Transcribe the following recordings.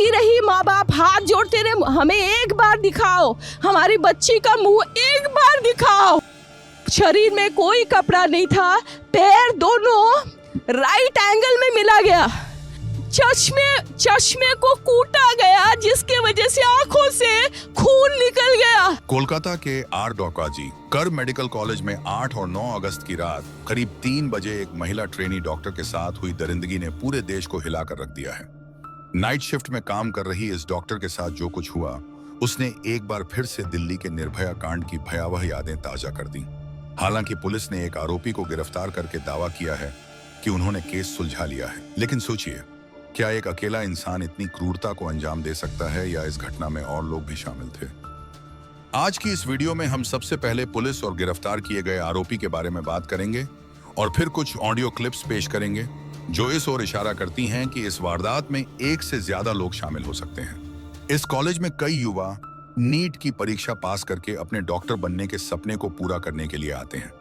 रोती रही, माँ बाप हाथ जोड़ते रहे, हमें एक बार दिखाओ, हमारी बच्ची का मुंह एक बार दिखाओ। शरीर में कोई कपड़ा नहीं था, पैर दोनों राइट एंगल में मिला गया, चश्मे को कूटा गया, जिसके वजह से आंखों से खून निकल गया। कोलकाता के आर डोकाजी कर मेडिकल कॉलेज में 8 और 9 अगस्त की रात करीब 3 बजे एक महिला ट्रेनी डॉक्टर के साथ हुई दरिंदगी ने पूरे देश को हिलाकर रख दिया है। नाइट शिफ्ट में काम कर रही इस डॉक्टर के साथ जो कुछ हुआ, उसने एक बार फिर से दिल्ली के निर्भया कांड की भयावह यादें ताजा कर दी। हालांकि पुलिस ने एक आरोपी को गिरफ्तार करके दावा किया है कि उन्होंने केस सुलझा लिया है, लेकिन सोचिए, क्या एक अकेला इंसान इतनी क्रूरता को अंजाम दे सकता है, या इस घटना में और लोग भी शामिल थे? आज की इस वीडियो में हम सबसे पहले पुलिस और गिरफ्तार किए गए आरोपी के बारे में बात करेंगे और फिर कुछ ऑडियो क्लिप्स पेश करेंगे जो इस ओर इशारा करती हैं कि इस वारदात में एक से ज्यादा लोग शामिल हो सकते हैं। इस कॉलेज में कई युवा नीट की परीक्षा पास करके अपने डॉक्टर बनने के सपने को पूरा करने के लिए आते हैं।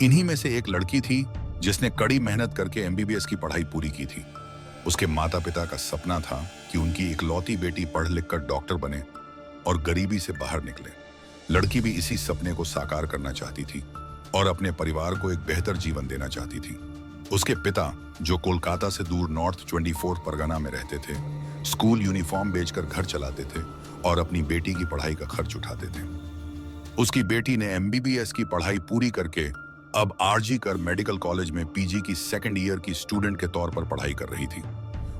इन्हीं में से एक लड़की थी जिसने कड़ी मेहनत करके MBBS की पढ़ाई पूरी की थी। उसके माता पिता का सपना था कि उनकी इकलौती बेटी पढ़ लिख कर डॉक्टर बने और गरीबी से बाहर निकले। लड़की भी इसी सपने को साकार करना चाहती थी और अपने परिवार को एक बेहतर जीवन देना चाहती थी। उसके पिता, जो कोलकाता से दूर नॉर्थ 24 परगना में रहते थे, स्कूल यूनिफॉर्म बेचकर घर चलाते थे और अपनी बेटी की पढ़ाई का खर्च उठाते थे। उसकी बेटी ने MBBS की पढ़ाई पूरी करके अब RG कर मेडिकल कॉलेज में PG की 2nd ईयर की स्टूडेंट के तौर पर पढ़ाई कर रही थी।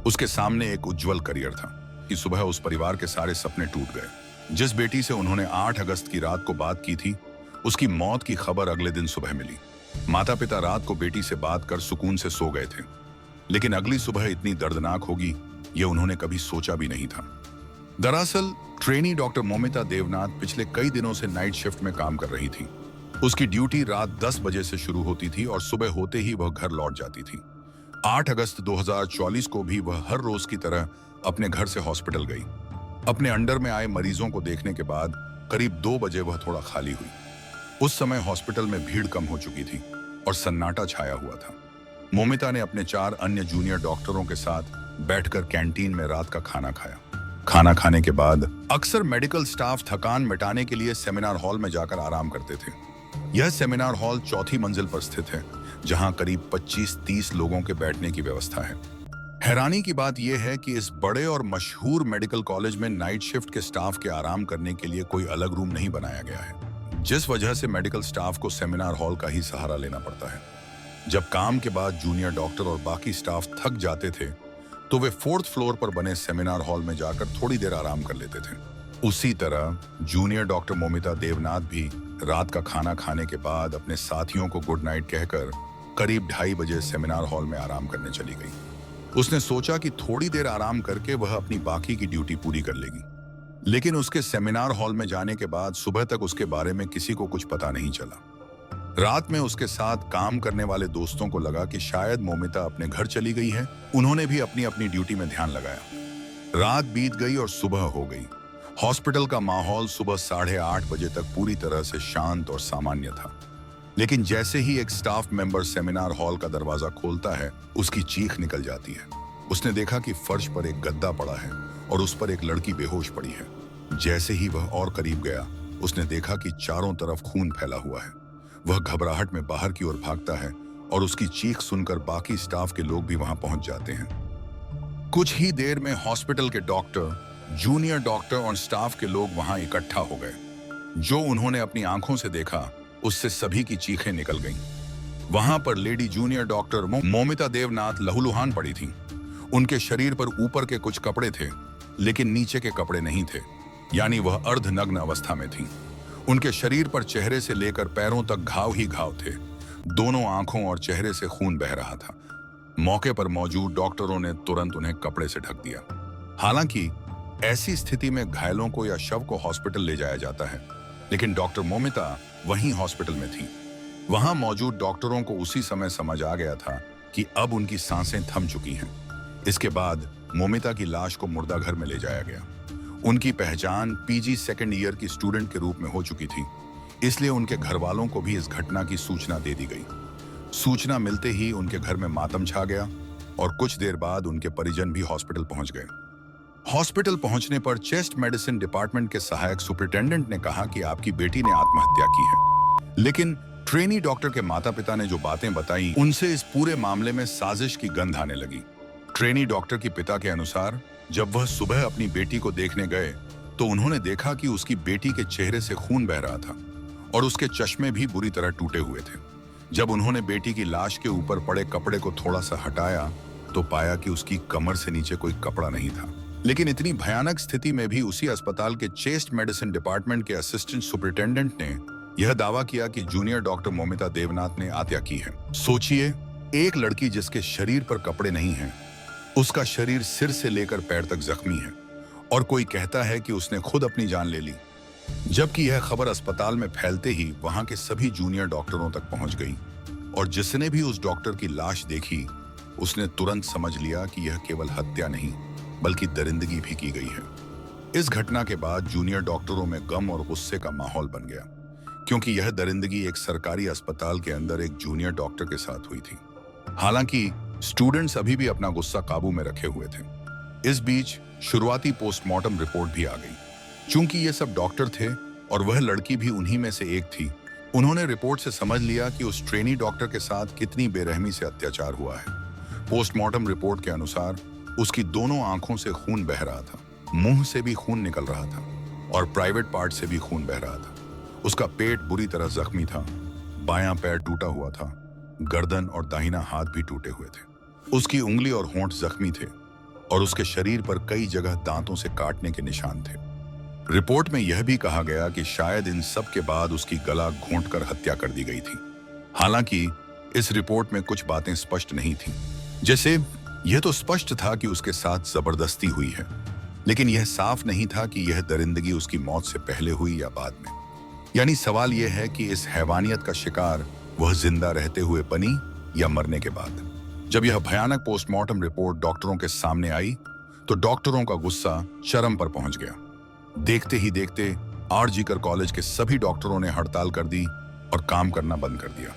उसके सामने एक उज्जवल करियर था कि सुबह उस परिवार के सारे सपने टूट गए। जिस बेटी से उन्होंने 8 अगस्त की रात को बात की थी, उसकी मौत की खबर अगले दिन सुबह मिली। माता पिता रात को बेटी से बात कर सुकून से सो गए थे, लेकिन अगली सुबह इतनी दर्दनाक होगी ये उन्होंने कभी सोचा भी नहीं था। दरअसल ट्रेनी डॉक्टर मोमिता देवनाथ पिछले कई दिनों से नाइट शिफ्ट में काम कर रही थी। उसकी ड्यूटी रात 10 बजे से शुरू होती थी और सुबह होते ही वह घर लौट जाती थी। 8 अगस्त 2024 को भी वह हर रोज की तरह अपने घर से हॉस्पिटल गई। अपने अंडर में आए मरीजों को देखने के बाद करीब 2 बजे वह थोड़ा खाली हुई। उस समय हॉस्पिटल में भीड़ कम हो चुकी थी और सन्नाटा छाया हुआ था। मोमिता ने अपने 4 अन्य जूनियर डॉक्टरों के साथ बैठकर कैंटीन में रात का खाना खाया। खाना खाने के बाद अक्सर मेडिकल स्टाफ थकान मिटाने के लिए सेमिनार हॉल में जाकर आराम करते थे। यह सेमिनार हॉल 4थी मंजिल पर स्थित है, जहां करीब 25-30 लोगों के बैठने की व्यवस्था है। हैरानी की बात यह है कि इस बड़े और मशहूर मेडिकल कॉलेज में नाइट शिफ्ट के स्टाफ के आराम करने के लिए कोई अलग रूम नहीं बनाया गया है, जिस वजह से मेडिकल स्टाफ को सेमिनार हॉल का ही सहारा लेना पड़ता है। जब काम के बाद जूनियर डॉक्टर और बाकी स्टाफ थक जाते थे तो वे 4th फ्लोर पर बने सेमिनार हॉल में जाकर थोड़ी देर आराम कर लेते थे। उसी तरह जूनियर डॉक्टर मोमिता देवनाथ भी रात का खाना खाने के बाद अपने साथियों को गुड नाइट कहकर करीब 2:30 बजे सेमिनार हॉल में आराम करने चली गई। उसने सोचा कि थोड़ी देर आराम करके वह अपनी बाकी की ड्यूटी पूरी कर लेगी, लेकिन उसके सेमिनार हॉल में जाने के बाद सुबह तक उसके बारे में किसी को कुछ पता नहीं चला। रात में उसके साथ काम करने वाले दोस्तों को लगा कि शायद मोमिता अपने घर चली गई है। उन्होंने भी अपनी अपनी ड्यूटी में ध्यान लगाया। रात बीत गई और सुबह हो गई। हॉस्पिटल का माहौल सुबह 8:30 बजे तक पूरी तरह से शांत और सामान्य था, लेकिन जैसे ही एक स्टाफ मेंबर सेमिनार हॉल का दरवाजा खोलता है, उसकी चीख निकल जाती है। उसने देखा कि फर्श पर एक गद्दा पड़ा है और उस पर एक लड़की बेहोश पड़ी है। जैसे ही वह और करीब गया, उसने देखा कि चारों तरफ खून फैला हुआ है। वह घबराहट में बाहर की ओर भागता है और उसकी चीख सुनकर बाकी स्टाफ के लोग भी वहां पहुंच जाते हैं। कुछ ही देर में हॉस्पिटल के डॉक्टर, जूनियर डॉक्टर और स्टाफ के लोग वहां इकट्ठा हो गए। जो उन्होंने अपनी आंखों से देखा, उससे सभी की चीखें निकल गईं। वहां पर lady junior doctor Moumita Debnath लहूलुहान पड़ी थी। उनके शरीर पर ऊपर के कुछ कपड़े थे, लेकिन नीचे के कपड़े नहीं थे, यानी वह अर्धनग्न अवस्था में थी। उनके शरीर पर चेहरे से लेकर पैरों तक घाव ही घाव थे। दोनों आंखों और चेहरे से खून बह रहा था। मौके पर मौजूद डॉक्टरों ने तुरंत उन्हें कपड़े से ढक दिया। हालांकि ऐसी स्थिति में घायलों को या शव को हॉस्पिटल ले जाया जाता है, लेकिन डॉक्टर मोमिता वहीं हॉस्पिटल में थी। वहां मौजूद डॉक्टरों को उसी समय समझ आ गया था कि अब उनकी सांसें थम चुकी हैं। इसके बाद मोमिता की लाश को मुर्दाघर में ले जाया गया। उनकी पहचान PG 2nd ईयर की स्टूडेंट के रूप में हो चुकी थी, इसलिए उनके घर वालों को भी इस घटना की सूचना दे दी गई। सूचना मिलते ही उनके घर में मातम छा गया और कुछ देर बाद उनके परिजन भी हॉस्पिटल पहुंच गए। हॉस्पिटल पहुंचने पर चेस्ट मेडिसिन डिपार्टमेंट के सहायक सुपरिटेंडेंट ने कहा कि आपकी बेटी ने आत्महत्या की है। लेकिन ट्रेनी डॉक्टर के माता पिता ने जो बातें बताई, उनसे इस पूरे मामले में साजिश की गंध आने लगी। ट्रेनी डॉक्टर के पिता के अनुसार जब वह सुबह अपनी बेटी को देखने गए तो उन्होंने देखा कि उसकी बेटी के चेहरे से खून बह रहा था और उसके चश्मे भी बुरी तरह टूटे हुए थे। जब उन्होंने बेटी की लाश के ऊपर पड़े कपड़े को थोड़ा सा हटाया तो पाया कि उसकी कमर से नीचे कोई कपड़ा नहीं था। लेकिन इतनी भयानक स्थिति में भी उसी अस्पताल के चेस्ट मेडिसिन डिपार्टमेंट के असिस्टेंट सुपरिटेंडेंट ने यह दावा किया कि जूनियर डॉक्टर मौमिता देवनाथ ने हत्या की है। सोचिए, एक लड़की जिसके शरीर पर कपड़े नहीं हैं, उसका शरीर सिर से लेकर पैर तक जख्मी है और कोई कहता है कि उसने खुद अपनी जान ले ली। जबकि यह खबर अस्पताल में फैलते ही वहां के सभी जूनियर डॉक्टरों तक पहुंच गई और जिसने भी उस डॉक्टर की लाश देखी उसने तुरंत समझ लिया कि यह केवल हत्या नहीं बल्कि दरिंदगी भी की गई है। इस घटना के बाद जूनियर डॉक्टरों में गम और गुस्से का माहौल बन गया, क्योंकि यह दरिंदगी एक सरकारी अस्पताल के अंदर एक जूनियर डॉक्टर के साथ हुई थी। हालांकि स्टूडेंट्स अभी भी अपना गुस्सा काबू में रखे हुए थे। इस बीच शुरुआती पोस्टमार्टम रिपोर्ट भी आ गई। चूंकि ये सब डॉक्टर थे और वह लड़की भी उन्हीं में से एक थी, उन्होंने रिपोर्ट से समझ लिया कि उस ट्रेनी डॉक्टर के साथ कितनी बेरहमी से अत्याचार हुआ है। पोस्टमार्टम रिपोर्ट के अनुसार उसकी दोनों आंखों से खून बह रहा था, मुंह से भी खून निकल रहा था और प्राइवेट पार्ट से भी खून बह रहा था। उसका पेट बुरी तरह जख्मी था, बायां पैर टूटा हुआ था, गर्दन और दाहिना हाथ भी टूटे हुए थे। उसकी उंगली और होंठ जख्मी थे और उसके शरीर पर कई जगह दांतों से काटने के निशान थे। रिपोर्ट में यह भी कहा गया कि शायद इन सब के बाद उसकी गला घोंटकर हत्या कर दी गई थी। हालांकि इस रिपोर्ट में कुछ बातें स्पष्ट नहीं थीं। जैसे यह तो स्पष्ट था कि उसके साथ जबरदस्ती हुई है, लेकिन यह साफ नहीं था कि यह दरिंदगी उसकी मौत से पहले हुई या बाद में। यानी सवाल यह है कि इस हैवानियत का शिकार वह जिंदा रहते हुए बनी या मरने के बाद। जब यह भयानक पोस्टमार्टम रिपोर्ट डॉक्टरों के सामने आई तो डॉक्टरों का गुस्सा चरम पर पहुंच गया। देखते ही देखते आरजीकर कॉलेज के सभी डॉक्टरों ने हड़ताल कर दी और काम करना बंद कर दिया।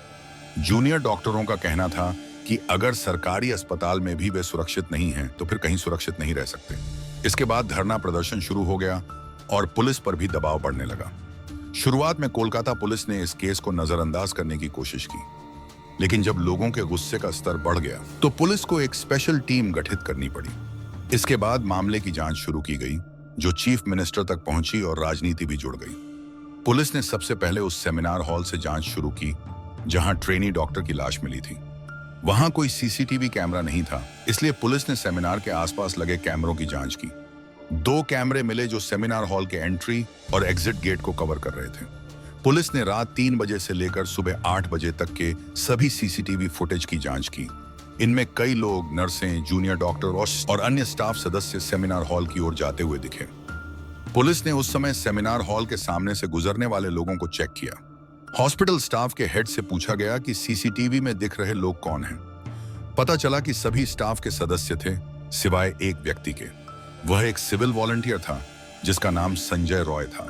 जूनियर डॉक्टरों का कहना था कि अगर सरकारी अस्पताल में भी वे सुरक्षित नहीं हैं तो फिर कहीं सुरक्षित नहीं रह सकते। इसके बाद धरना प्रदर्शन शुरू हो गया और पुलिस पर भी दबाव बढ़ने लगा। शुरुआत में कोलकाता पुलिस ने इस केस को नजरअंदाज करने की कोशिश की, लेकिन जब लोगों के गुस्से का स्तर बढ़ गया तो पुलिस को एक स्पेशल टीम गठित करनी पड़ी। इसके बाद मामले की जांच शुरू की गई, जो चीफ मिनिस्टर तक पहुंची और राजनीति भी जुड़ गई। पुलिस ने सबसे पहले उस सेमिनार हॉल से जांच शुरू की जहां ट्रेनी डॉक्टर की लाश मिली थी। वहां कोई सीसीटीवी कैमरा नहीं था, इसलिए पुलिस ने सेमिनार के आसपास लगे कैमरों की जांच की। 2 कैमरे मिले जो सेमिनार हॉल के एंट्री और एग्जिट गेट को कवर कर रहे थे। पुलिस ने रात 3 बजे से लेकर सुबह 8 बजे तक के सभी सीसीटीवी फुटेज की जांच की। इनमें कई लोग, नर्सें, जूनियर डॉक्टर और अन्य स्टाफ सदस्य सेमिनार हॉल की ओर जाते हुए दिखे। पुलिस ने उस समय सेमिनार हॉल के सामने से गुजरने वाले लोगों को चेक किया। हॉस्पिटल स्टाफ के हेड से पूछा गया कि सीसीटीवी में दिख रहे लोग कौन हैं। पता चला कि सभी स्टाफ के सदस्य थे सिवाय एक व्यक्ति के। वह एक सिविल वॉलंटियर था जिसका नाम संजय रॉय था।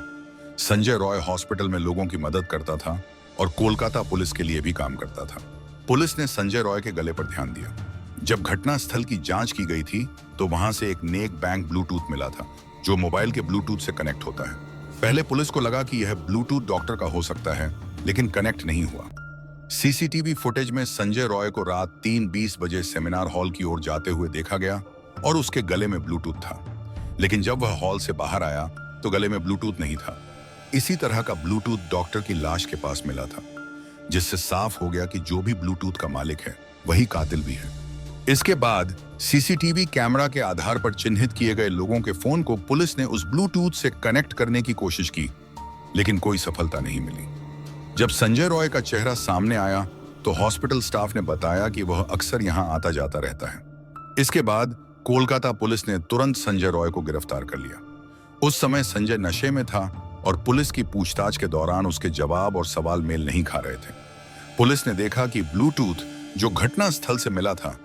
संजय रॉय हॉस्पिटल में लोगों की मदद करता था और कोलकाता पुलिस के लिए भी काम करता था। पुलिस ने संजय रॉय के गले पर ध्यान दिया। जब घटना स्थल की जांच की गई थी तो वहां से एक नेक बैंक ब्लूटूथ मिला था जो मोबाइल के ब्लूटूथ से कनेक्ट होता है। पहले पुलिस को लगा कि यह ब्लूटूथ डॉक्टर का हो सकता है, लेकिन कनेक्ट नहीं हुआ। सीसीटीवी फुटेज में संजय रॉय को रात 3:20 बजे सेमिनार हॉल की ओर जाते हुए देखा गया और उसके गले में ब्लूटूथ था। लेकिन जब वह हॉल से बाहर आया तो गले में ब्लूटूथ नहीं था। इसी तरह का ब्लूटूथ डॉक्टर की लाश के पास मिला था, जिससे साफ हो गया कि जो भी ब्लूटूथ का मालिक है वही कातिल भी है। इसके बाद सीसीटीवी कैमरा के आधार पर चिन्हित किए गए लोगों के फोन को पुलिस ने उस ब्लूटूथ से कनेक्ट करने की कोशिश की, लेकिन कोई सफलता नहीं मिली। जब संजय रॉय का चेहरा सामने आया तो हॉस्पिटल स्टाफ ने बताया कि वह अक्सर यहां आता जाता रहता है। इसके बाद कोलकाता पुलिस ने तुरंत संजय रॉय को गिरफ्तार कर लिया। उस समय संजय नशे में था और पुलिस की पूछताछ के दौरान उसके जवाब और सवाल मेल नहीं खा रहे थे। पुलिस ने देखा कि ब्लूटूथ जो घटना स्थल से मिला था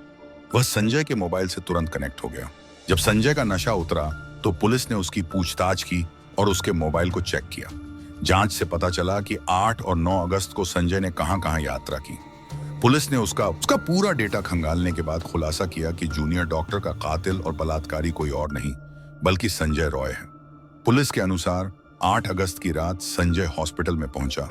वह संजय के मोबाइल से तुरंत कनेक्ट हो गया। जब संजय का नशा उतरा तो पुलिस ने उसकी पूछताछ की और उसके मोबाइल को चेक किया। जांच से पता चला कि 8 और 9 अगस्त को संजय ने कहां-कहां यात्रा की। पुलिस ने उसका पूरा डेटा खंगालने के बाद खुलासा किया कि जूनियर डॉक्टर का कातिल और बलात्कारी कोई और नहीं बल्कि संजय रॉय है। पुलिस के अनुसार 8 अगस्त की रात संजय हॉस्पिटल में पहुंचा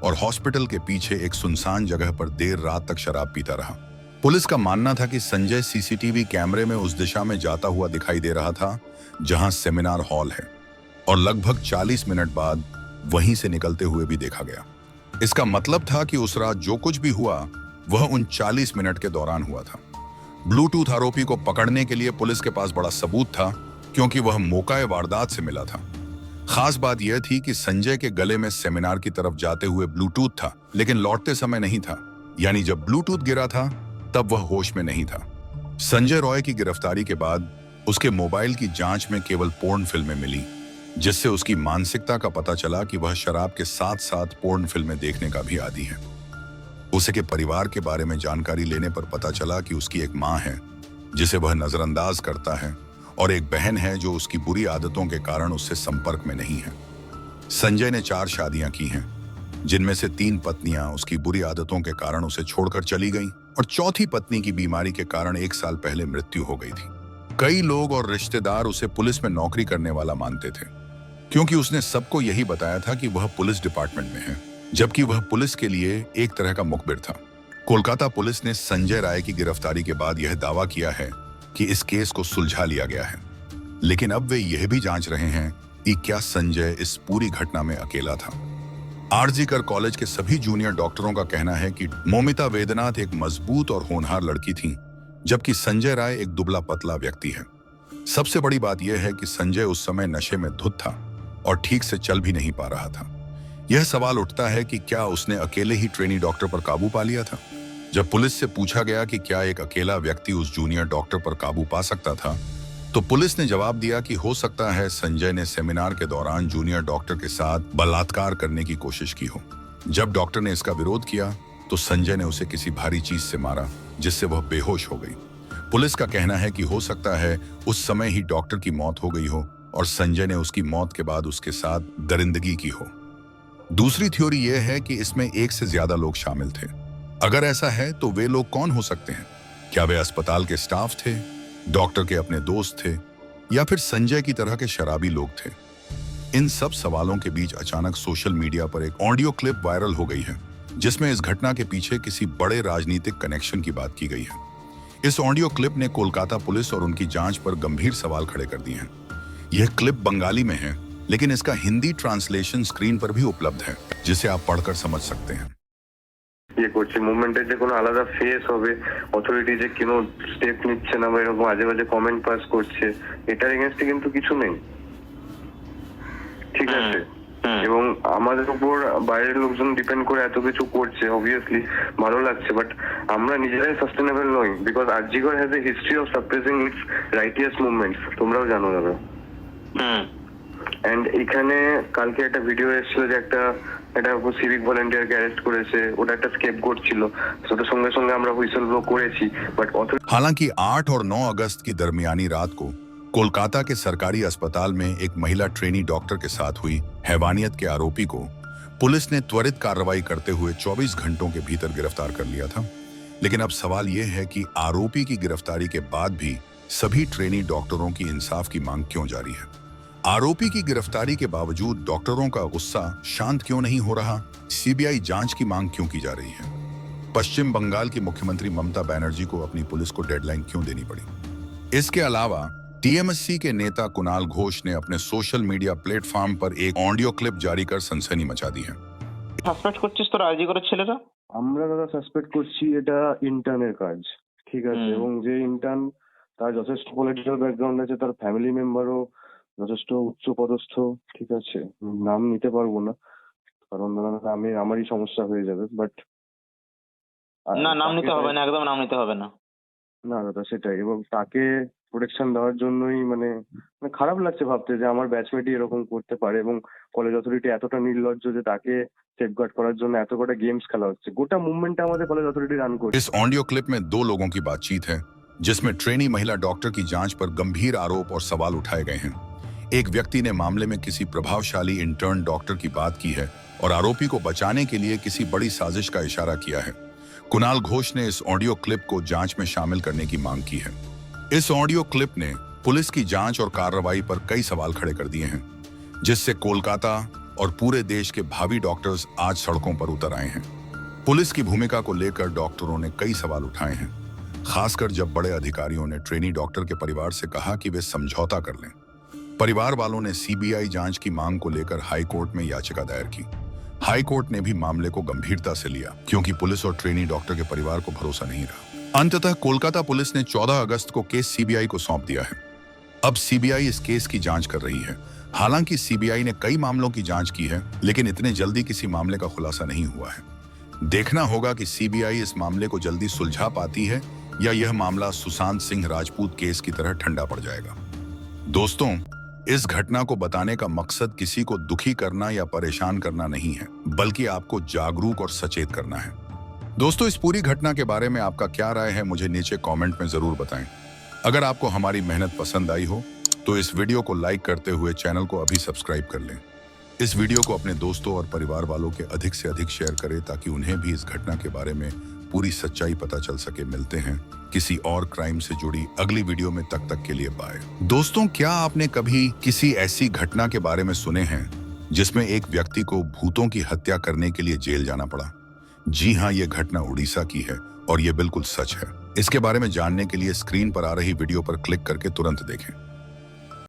और हॉस्पिटल के पीछे एक सुनसान जगह पर देर रात तक शराब पीता रहा। पुलिस का मानना था कि संजय सीसीटीवी कैमरे में उस दिशा में जाता हुआ दिखाई दे रहा था जहां सेमिनार हॉल है, और लगभग 40 मिनट बाद वहीं से निकलते हुए भी देखा गया। इसका मतलब था कि उस रात जो कुछ भी हुआ वह उन 40 मिनट के दौरान हुआ था। ब्लूटूथ आरोपी को पकड़ने के लिए पुलिस के पास बड़ा सबूत था, क्योंकि वह मौका वारदात से मिला था। खास बात यह थी कि संजय के गले में सेमिनार की तरफ जाते हुए ब्लूटूथ था, लेकिन लौटते समय नहीं था। यानी जब ब्लूटूथ गिरा था तब वह होश में नहीं था। संजय रॉय की गिरफ्तारी के बाद उसके मोबाइल की जांच में केवल पोर्न फिल्में मिली, जिससे उसकी मानसिकता का पता चला कि वह शराब के साथ साथ पोर्न फिल्में देखने का भी आदी है। उसे के परिवार के बारे में जानकारी लेने पर पता चला कि उसकी एक मां है जिसे वह नजरअंदाज करता है, और एक बहन है जो उसकी बुरी आदतों के कारण उससे संपर्क में नहीं है। संजय ने 4 शादियां की हैं, जिनमें से 3 पत्नियां उसकी बुरी आदतों के कारण उसे छोड़कर चली गईं, और चौथी पत्नी की बीमारी के कारण 1 साल पहले मृत्यु हो गई थी। कई लोग और रिश्तेदार उसे पुलिस में नौकरी करने वाला मानते थे, क्योंकि उसने सबको यही बताया था कि वह पुलिस डिपार्टमेंट में है, जबकि वह पुलिस के लिए एक तरह का मुखबिर था। कोलकाता पुलिस ने संजय राय की गिरफ्तारी के बाद यह दावा किया है कि इस केस को सुलझा लिया गया है, लेकिन अब वे यह भी जांच रहे हैं कि क्या संजय इस पूरी घटना में अकेला था। आरजीकर कॉलेज के सभी जूनियर डॉक्टरों का कहना है कि मौमिता वेदनाथ एक मजबूत और होनहार लड़की थी, जबकि संजय राय एक दुबला पतला व्यक्ति है। सबसे बड़ी बात यह है कि संजय उस समय नशे में धुत था और ठीक से चल भी नहीं पा रहा था। यह सवाल उठता है कि क्या उसने अकेले ही ट्रेनी डॉक्टर पर काबू पा लिया था। जब पुलिस से पूछा गया कि क्या एक अकेला व्यक्ति उस जूनियर डॉक्टर पर काबू पा सकता था, तो पुलिस ने जवाब दिया कि हो सकता है संजय ने सेमिनार के दौरान जूनियर डॉक्टर के साथ बलात्कार करने की कोशिश की हो। जब डॉक्टर ने इसका विरोध किया तो संजय ने उसे किसी भारी चीज से मारा, जिससे वह बेहोश हो गई। पुलिस का कहना है कि हो सकता है उस समय ही डॉक्टर की मौत हो गई हो और संजय ने उसकी मौत के बाद उसके साथ दरिंदगी की हो। दूसरी थ्योरी यह है कि इसमें 1 से ज्यादा लोग शामिल थे। अगर ऐसा है तो वे लोग कौन हो सकते हैं? क्या वे अस्पताल के स्टाफ थे, डॉक्टर के अपने दोस्त थे, या फिर संजय की तरह के शराबी लोग थे? इन सब सवालों के बीच अचानक सोशल मीडिया पर एक ऑडियो क्लिप वायरल हो गई है, जिसमें इस घटना के पीछे किसी बड़े राजनीतिक कनेक्शन की बात की गई है। इस ऑडियो क्लिप ने कोलकाता पुलिस और उनकी जांच पर गंभीर सवाल खड़े कर दिए हैं। यह क्लिप बंगाली में है, लेकिन इसका हिंदी ट्रांसलेशन स्क्रीन पर भी उपलब्ध है, जिसे आप पढ़कर समझ सकते हैं। ये করছে মুভমেন্টের যে কোনো আলাদা ফেস হবে, অথরিটি যে কোনো স্টেপ নিচ্ছে না বা এরকম আজে বাজে কমেন্ট পাস করছে, এটার এগেইনস্টে কিন্তু কিছু নেই, ঠিক আছে? এবং আমাদের উপর বাইরের লোকজন ডিপেন্ড করে এত কিছু করছে, অবভিয়াসলি ভালো লাগছে, বাট আমরা নিজেরাই সাস্টেনেবল নই, because RG Kar has a history of suppressing it's righteous movements, তোমরাও জানো দাদা। এন্ড এখানে কালকে একটা ভিডিও এসেছিল যে একটা সিভিক ভলেন্টিয়ারকে অ্যারেস্ট করেছে, ওটা একটা স্কেপগোট ছিল, ওটার সঙ্গে সঙ্গে আমরা হুইসল ব্লো করেছি, বাট हालांकि 8 और 9 अगस्त की दरमियानी रात को कोलकाता के सरकारी अस्पताल में एक महिला ट्रेनी डॉक्टर के साथ हुई हैवानियत के आरोपी को पुलिस ने त्वरित कार्रवाई करते हुए 24 घंटों के भीतर गिरफ्तार कर लिया था। लेकिन अब सवाल यह है कि आरोपी की गिरफ्तारी के बाद भी सभी ट्रेनी डॉक्टरों की इंसाफ की मांग क्यों जारी है? आरोपी की गिरफ्तारी के बावजूद डॉक्टरों का गुस्सा शांत क्यों नहीं हो रहा? सीबीआई जांच की मांग क्यों की जा रही है? पश्चिम बंगाल की मुख्यमंत्री ममता बनर्जी को अपनी पुलिस को डेडलाइन क्यों देनी पड़ी? इसके अलावा टीएमसी के नेता कुणाल घोष ने अपने सोशल मीडिया प्लेटफॉर्म पर एक ऑडियो क्लिप जारी कर सनसनी मचा दी है। সাসপেক্ট করছিস তোর আরজি করে ছেলেরা? আমরা দাদা সাসপেক্ট করছি এটা ইন্টার্নের কাজ, ঠিক আছে? এবং যে ইন্টার্ন তার যথেষ্ট পলিটিক্যাল ব্যাকগ্রাউন্ড আছে, তার ফ্যামিলি মেম্বারও যথেষ্ট উচ্চ পদস্থ, ঠিক আছে? নাম নিতে পারবো না, কারণ নামে আমারই সমস্যা হয়ে যাবে, বাট না, নাম নিতে হবে না, একদম নাম নিতে হবে না। না দাদা সেটাই, এবং তাকে প্রোটেকশন দেওয়ার জন্যই মানে খারাপ লাগছে ভাবতে যে আমার ব্যাচমেটই এরকম করতে পারে, এবং কলেজ অথরিটি এতটা নির্লজ্জ যে তাকে সেফগার্ড করার জন্য এত কটা গেমস খেলা হচ্ছে। গোটা মুভমেন্টটা আমাদের কলেজ অথরিটি রান করছে। इस ऑडियो क्लिप में 2 लोगों की बातचीत है, जिसमें ट्रेनी महिला डॉक्टर की जांच पर गंभीर आरोप और सवाल उठाए गए हैं। एक व्यक्ति ने मामले में किसी प्रभावशाली इंटर्न डॉक्टर की बात की है और आरोपी को बचाने के लिए किसी बड़ी साजिश का इशारा किया है। कुणाल घोष ने इस ऑडियो क्लिप को जांच में शामिल करने की मांग की है। इस ऑडियो क्लिप ने पुलिस की जांच और कार्रवाई पर कई सवाल खड़े कर दिए हैं, जिससे कोलकाता और पूरे देश के भावी डॉक्टर्स आज सड़कों पर उतर आए हैं। पुलिस की भूमिका को लेकर डॉक्टरों ने कई सवाल उठाए हैं, खासकर जब बड़े अधिकारियों ने ट्रेनी डॉक्टर के परिवार से कहा कि वे समझौता कर लें। परिवार वालों ने सीबीआई जांच की मांग को लेकर हाई कोर्ट में याचिका दायर की। हाई कोर्ट ने भी मामले को गंभीरता से लिया, क्योंकि पुलिस और ट्रेनी डॉक्टर के परिवार को भरोसा नहीं रहा। अंततः कोलकाता पुलिस ने 14 अगस्त को केस सीबीआई को सौंप दिया है। अब सीबीआई इस केस की जांच कर रही है। हालांकि सीबीआई ने कई मामलों की जांच की है, लेकिन इतने जल्दी किसी मामले का खुलासा नहीं हुआ है। देखना होगा कि सीबीआई इस मामले को जल्दी सुलझा पाती है या यह मामला सुशांत सिंह राजपूत केस की तरह ठंडा पड़ जाएगा। दोस्तों, इस घटना को बताने का मकसद किसी को दुखी करना या परेशान करना नहीं है, बल्कि आपको जागरूक और सचेत करना है। दोस्तों, इस पूरी घटना के बारे में आपका क्या राय है, मुझे नीचे कमेंट में जरूर बताएं। अगर आपको हमारी मेहनत पसंद आई हो तो इस वीडियो को लाइक करते हुए चैनल को अभी सब्सक्राइब कर लें। इस वीडियो को अपने दोस्तों और परिवार वालों के अधिक से अधिक शेयर करें, ताकि उन्हें भी इस घटना के बारे में पूरी सच्चाई पता चल सके। मिलते हैं किसी और क्राइम से जुड़ी अगली वीडियो में, तक के लिए बाय। दोस्तों, क्या आपने कभी किसी ऐसी घटना के बारे में सुने हैं जिसमें एक व्यक्ति को भूतों की हत्या करने के लिए जेल जाना पड़ा? जी हाँ, ये घटना उड़ीसा की है और ये बिल्कुल सच है। इसके बारे में जानने के लिए स्क्रीन पर आ रही वीडियो पर क्लिक करके तुरंत देखें।